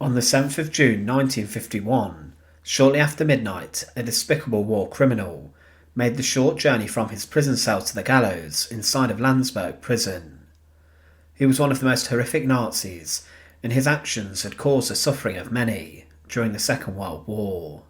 On the 7th of June 1951, shortly after midnight, a despicable war criminal made the short journey from his prison cell to the gallows inside of Landsberg Prison. He was one of the most horrific Nazis, and his actions had caused the suffering of many during the Second World War.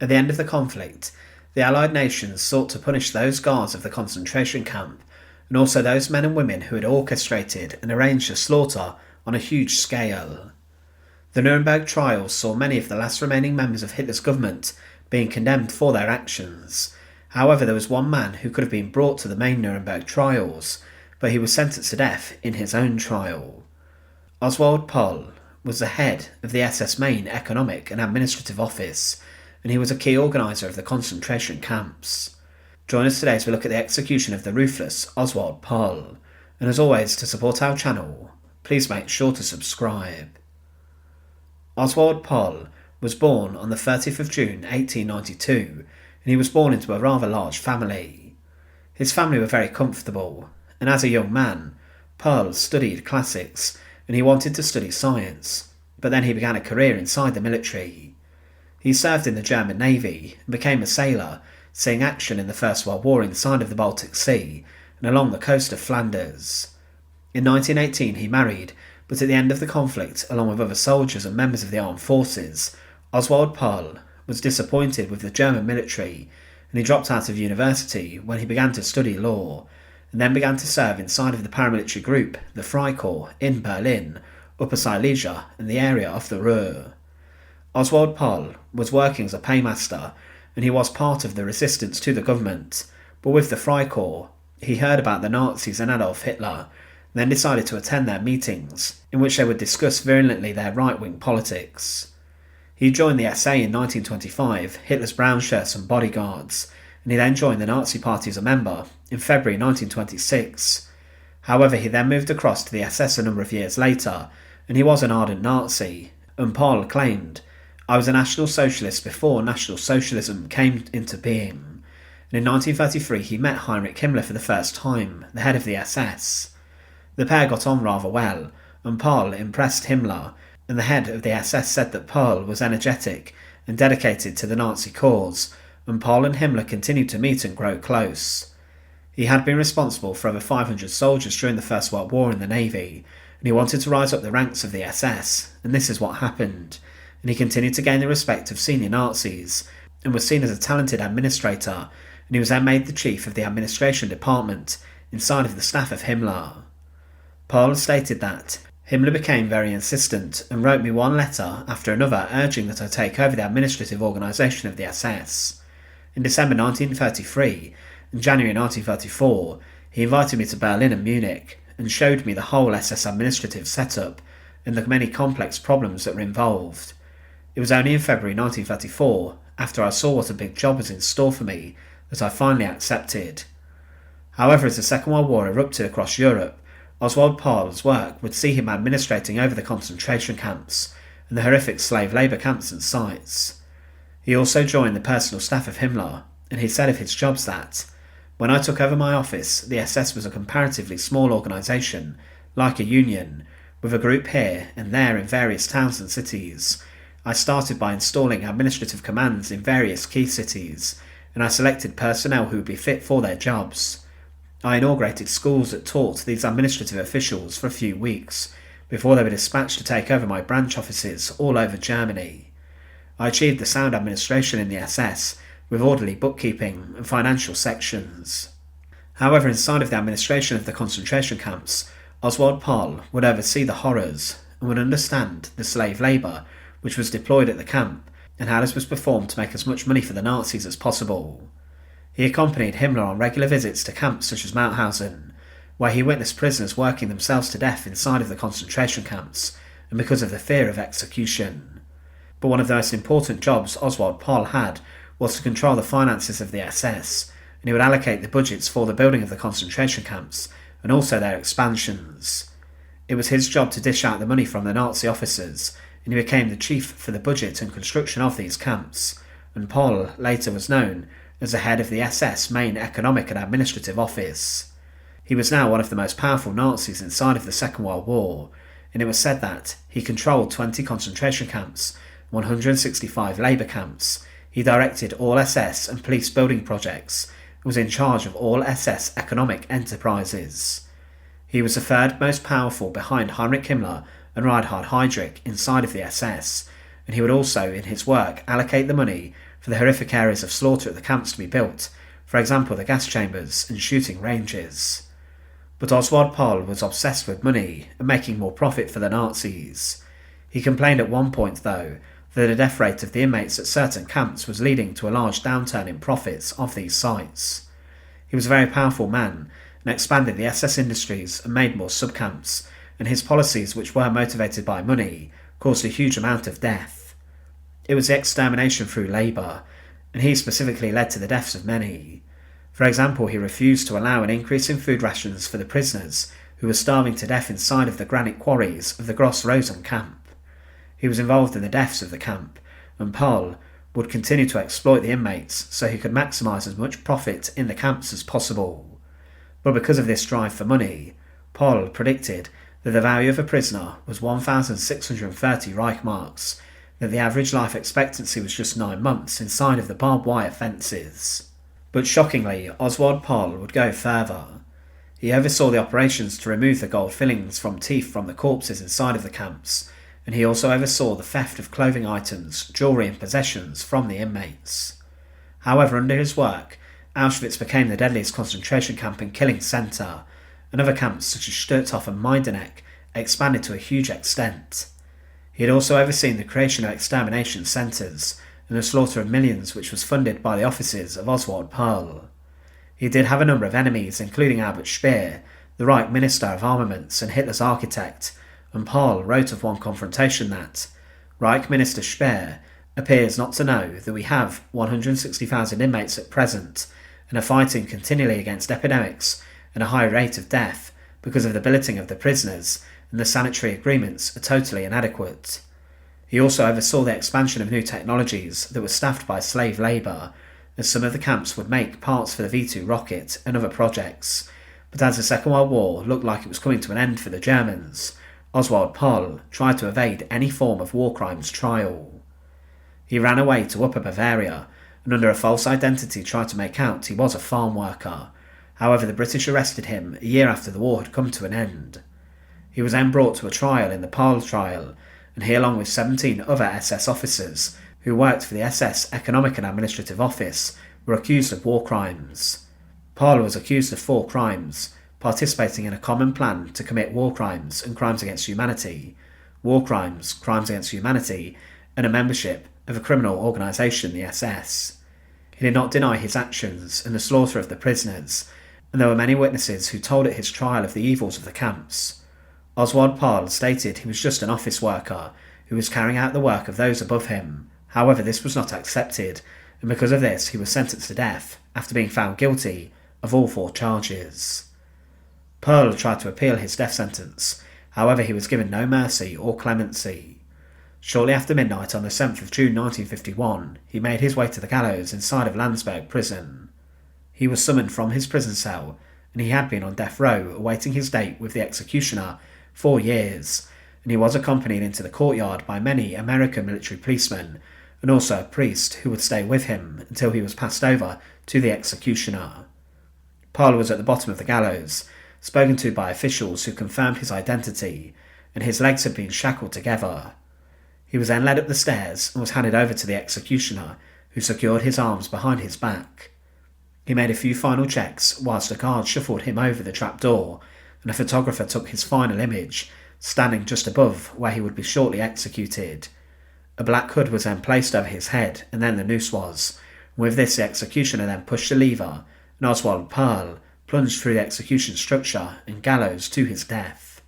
At the end of the conflict, the Allied nations sought to punish those guards of the concentration camp, and also those men and women who had orchestrated and arranged the slaughter on a huge scale. The Nuremberg Trials saw many of the last remaining members of Hitler's government being condemned for their actions. However, there was one man who could have been brought to the main Nuremberg Trials, but he was sentenced to death in his own trial. Oswald Pohl was the head of the SS main Economic and Administrative Office, and he was a key organiser of the concentration camps. Join us today as we look at the execution of the ruthless Oswald Pohl, and as always, to support our channel, please make sure to subscribe. Oswald Pohl was born on the 30th of June 1892, and he was born into a rather large family. His family were very comfortable, and as a young man, Pohl studied classics, and he wanted to study science, but then he began a career inside the military. He served in the German Navy and became a sailor, seeing action in the First World War inside of the Baltic Sea and along the coast of Flanders. In 1918 he married, but at the end of the conflict, along with other soldiers and members of the armed forces, Oswald Pohl was disappointed with the German military, and he dropped out of university when he began to study law, and then began to serve inside of the paramilitary group, the Freikorps, in Berlin, Upper Silesia, and the area of the Ruhr. Oswald Pohl was working as a paymaster, and he was part of the resistance to the government, but with the Freikorps, he heard about the Nazis and Adolf Hitler, and then decided to attend their meetings, in which they would discuss virulently their right-wing politics. He joined the SA in 1925, Hitler's brown shirts and bodyguards, and he then joined the Nazi Party as a member in February 1926. However, he then moved across to the SS a number of years later, and he was an ardent Nazi, and Pohl claimed, "I was a National Socialist before National Socialism came into being." And in 1933 he met Heinrich Himmler for the first time, the head of the SS. The pair got on rather well, and Pohl impressed Himmler, and the head of the SS said that Pohl was energetic and dedicated to the Nazi cause, and Pohl and Himmler continued to meet and grow close. He had been responsible for over 500 soldiers during the First World War in the Navy, and he wanted to rise up the ranks of the SS, and this is what happened, and he continued to gain the respect of senior Nazis, and was seen as a talented administrator, and he was then made the chief of the administration department inside of the staff of Himmler. Pohl stated that Himmler became very insistent and wrote me one letter after another urging that I take over the administrative organisation of the SS. In December 1933 and January 1934, he invited me to Berlin and Munich and showed me the whole SS administrative setup and the many complex problems that were involved. It was only in February 1934, after I saw what a big job was in store for me, that I finally accepted. However, as the Second World War erupted across Europe, Oswald Pohl's work would see him administrating over the concentration camps and the horrific slave labour camps and sites. He also joined the personal staff of Himmler, and he said of his jobs that, "When I took over my office, the SS was a comparatively small organisation, like a union, with a group here and there in various towns and cities. I started by installing administrative commands in various key cities, and I selected personnel who would be fit for their jobs. I inaugurated schools that taught these administrative officials for a few weeks, before they were dispatched to take over my branch offices all over Germany. I achieved the sound administration in the SS, with orderly bookkeeping and financial sections." However, inside of the administration of the concentration camps, Oswald Pohl would oversee the horrors and would understand the slave labour which was deployed at the camp, and how this was performed to make as much money for the Nazis as possible. He accompanied Himmler on regular visits to camps such as Mauthausen, where he witnessed prisoners working themselves to death inside of the concentration camps, and because of the fear of execution. But one of the most important jobs Oswald Pohl had was to control the finances of the SS, and he would allocate the budgets for the building of the concentration camps, and also their expansions. It was his job to dish out the money from the Nazi officers, and he became the chief for the budget and construction of these camps, and Pohl later was known as the head of the SS main Economic and Administrative Office. He was now one of the most powerful Nazis inside of the Second World War, and it was said that he controlled 20 concentration camps, 165 labour camps, he directed all SS and police building projects, and was in charge of all SS economic enterprises. He was the third most powerful behind Heinrich Himmler and Reinhard Heydrich inside of the SS, and he would also, in his work, allocate the money for the horrific areas of slaughter at the camps to be built, for example the gas chambers and shooting ranges. But Oswald Pohl was obsessed with money and making more profit for the Nazis. He complained at one point, though, that the death rate of the inmates at certain camps was leading to a large downturn in profits of these sites. He was a very powerful man and expanded the SS industries and made more subcamps, and his policies, which were motivated by money, caused a huge amount of death. It was the extermination through labour, and he specifically led to the deaths of many. For example, he refused to allow an increase in food rations for the prisoners who were starving to death inside of the granite quarries of the Gross Rosen camp. He was involved in the deaths of the camp, and Pohl would continue to exploit the inmates so he could maximise as much profit in the camps as possible. But because of this drive for money, Pohl predicted that the value of a prisoner was 1,630 Reichmarks, that the average life expectancy was just 9 months inside of the barbed wire fences. But shockingly, Oswald Pohl would go further. He oversaw the operations to remove the gold fillings from teeth from the corpses inside of the camps, and he also oversaw the theft of clothing items, jewellery and possessions from the inmates. However, under his work, Auschwitz became the deadliest concentration camp and killing centre, and other camps such as Stutthof and Majdanek expanded to a huge extent. He had also overseen the creation of extermination centres and the slaughter of millions, which was funded by the offices of Oswald Pohl. He did have a number of enemies, including Albert Speer, the Reich Minister of Armaments and Hitler's architect, and Pohl wrote of one confrontation that Reich Minister Speer appears not to know that we have 160,000 inmates at present and are fighting continually against epidemics and a high rate of death because of the billeting of the prisoners, and the sanitary agreements are totally inadequate. He also oversaw the expansion of new technologies that were staffed by slave labour, as some of the camps would make parts for the V-2 rocket and other projects. But as the Second World War looked like it was coming to an end for the Germans, Oswald Pohl tried to evade any form of war crimes trial. He ran away to Upper Bavaria and under a false identity tried to make out he was a farm worker. However, the British arrested him a year after the war had come to an end. He was then brought to a trial in the Pohl trial, and he, along with 17 other SS officers who worked for the SS Economic and Administrative Office, were accused of war crimes. Pohl was accused of 4 crimes: participating in a common plan to commit war crimes and crimes against humanity, war crimes, crimes against humanity, and a membership of a criminal organisation, the SS. He did not deny his actions and the slaughter of the prisoners, and there were many witnesses who told at his trial of the evils of the camps. Oswald Pohl stated he was just an office worker who was carrying out the work of those above him. However, this was not accepted, and because of this he was sentenced to death after being found guilty of all 4 charges. Pohl tried to appeal his death sentence, however he was given no mercy or clemency. Shortly after midnight on the 7th of June 1951, he made his way to the gallows inside of Landsberg Prison. He was summoned from his prison cell, and he had been on death row awaiting his date with the executioner 4 years, and he was accompanied into the courtyard by many American military policemen, and also a priest who would stay with him until he was passed over to the executioner. Pohl was at the bottom of the gallows, spoken to by officials who confirmed his identity, and his legs had been shackled together. He was then led up the stairs and was handed over to the executioner, who secured his arms behind his back. He made a few final checks whilst a guard shuffled him over the trapdoor, and a photographer took his final image, standing just above where he would be shortly executed. A black hood was then placed over his head, and then the noose was. With this, the executioner then pushed a lever, and Oswald Pohl plunged through the execution structure and gallows to his death.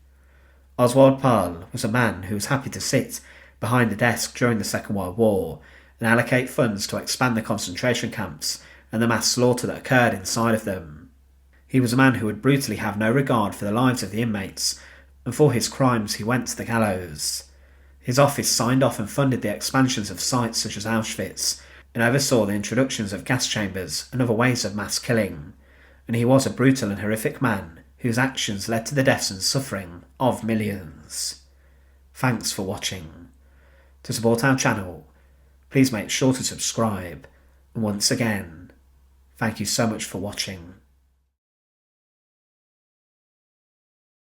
Oswald Pohl was a man who was happy to sit behind the desk during the Second World War and allocate funds to expand the concentration camps and the mass slaughter that occurred inside of them. He was a man who would brutally have no regard for the lives of the inmates, and for his crimes he went to the gallows. His office signed off and funded the expansions of sites such as Auschwitz, and oversaw the introductions of gas chambers and other ways of mass killing, and he was a brutal and horrific man whose actions led to the deaths and suffering of millions. Thanks for watching. To support our channel, please make sure to subscribe, and once again, thank you so much for watching.